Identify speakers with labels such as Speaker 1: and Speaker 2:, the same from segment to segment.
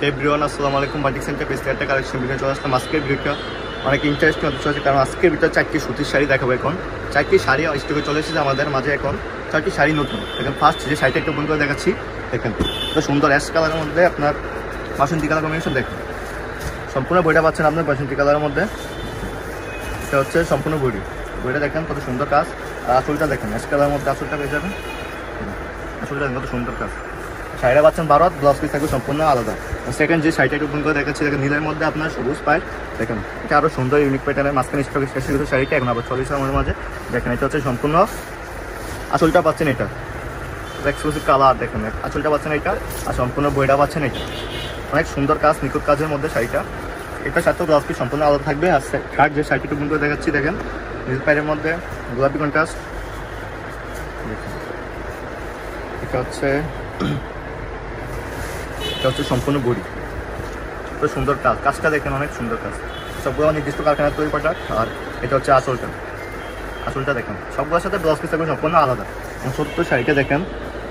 Speaker 1: Everyone আসসালামু আলাইকুম। Batik centre page থেকে একটা কালেকশন ভিডিও চলে আসলাম। আজকের ভিডিওটা অনেক ইন্টারেস্টিং হতে চলেছে, কারণ আজকের ভিডিও 4টি সুতির শাড়ি দেখাবো। এখন 4টি শাড়ি স্টকে চলে এসেছে আমাদের মাঝে। এখন 4টি শাড়ি নতুন। এখন ফার্স্ট যে শাড়িটা একটু বন্ধ করে দেখাচ্ছি, দেখেন তো সুন্দর অ্যাশ কালারের মধ্যে আপনার বাসন্তী কালার কম্বিনেশন। দেখেন সম্পূর্ণ বইটা পাচ্ছেন আপনার বাসন্তী কালারের মধ্যে। এটা হচ্ছে সম্পূর্ণ বইটা দেখেন কত সুন্দর কাজ। আর আসলটা দেখেন অ্যাশ কালারের মধ্যে আসলটা পেয়ে যাবেন। আসলটা দেখেন কত সুন্দর কাজ। শাড়িটা পাচ্ছেন 12, ব্লাউজ পিস থাকবে সম্পূর্ণ আলাদা। সেকেন্ড যে শাড়িটা একটু করে দেখাচ্ছি, দেখেন নীলের মধ্যে আপনার সবুজ পায়। দেখেন এটা আরও সুন্দর ইউনিক প্যাটার্নের মাঝখানে স্টকে শেষ হয়েছে শাড়িটা, এখন আবার চল্লিশ আমার মাঝে। দেখেন এটা হচ্ছে সম্পূর্ণ আসলটা পাচ্ছেন এটা এক্সক্লুসিভ কালার। দেখেন আসলটা পাচ্ছেন এটা, আর সম্পূর্ণ বইটা পাচ্ছেন এটা। অনেক সুন্দর কাজ, নিখুঁত কাজের মধ্যে শাড়িটা। এটার সাথে ব্লাউজ পিস সম্পূর্ণ আলাদা থাকবে। আর থার্ড যে শাড়িটা একটু করে দেখাচ্ছি, দেখেন নীল পায়ের মধ্যে গোলাপি কন্ট্রাস্ট। এটা হচ্ছে সম্পূর্ণ বডি, তো সুন্দর কাজ। কাজটা দেখেন অনেক সুন্দর কাজ, সবগুলো নির্দিষ্ট কারখানার তৈরি করা। আর এটা হচ্ছে আসলটা দেখেন সবগুলোর সাথে ব্লাউজ পিস থাকবে সম্পূর্ণ আলাদা। এবং সত্য শাড়িটা দেখেন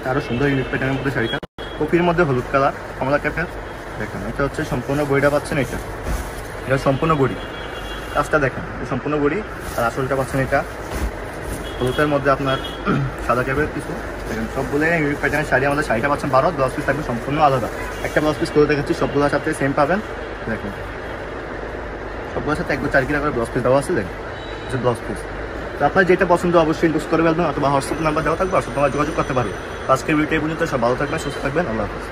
Speaker 1: আরও সুন্দর ইউনিক প্যাটার্নের মধ্যে শাড়িটা, কপির মধ্যে হলুদ কালার কমলা টাইপের। দেখেন এটা হচ্ছে সম্পূর্ণ বডিটা পাচ্ছেন এটা সম্পূর্ণ বডি। কাজটা দেখেন সম্পূর্ণ বডি, আর আসলটা পাচ্ছেন এটা হলুদের মধ্যে আপনার সাদা টাইপের কিছু। দেখেন সবগুলো ইউনিক প্যাটার্নের শাড়ি আমাদের। শাড়িটা পাচ্ছেন 12, ব্লাউজ পিস থাকবে সম্পূর্ণ আলাদা। একটা ব্লাউজ পিস করে দেখাচ্ছি, সবগুলোর সাথে সেম পাবেন। দেখুন সবগুলোর সাথে 1-4 কিলো করে ব্লাউজ পিস দেওয়া আছে। দেখুন যে ব্লাউজ পিস, তো আপনার যেটা পছন্দ অবশ্যই ইউজ করে ফেলবেন, অথবা হোয়াটসঅ্যাপ নাম্বার দেওয়া থাকবে, হোয়াটসঅ্যাপ নাম্বার যোগাযোগ করতে পারবেন। আজকের ভিডিও এই পর্যন্ত। সব ভালো থাকবেন, সুস্থ থাকবেন, আল্লাহ হাফেজ।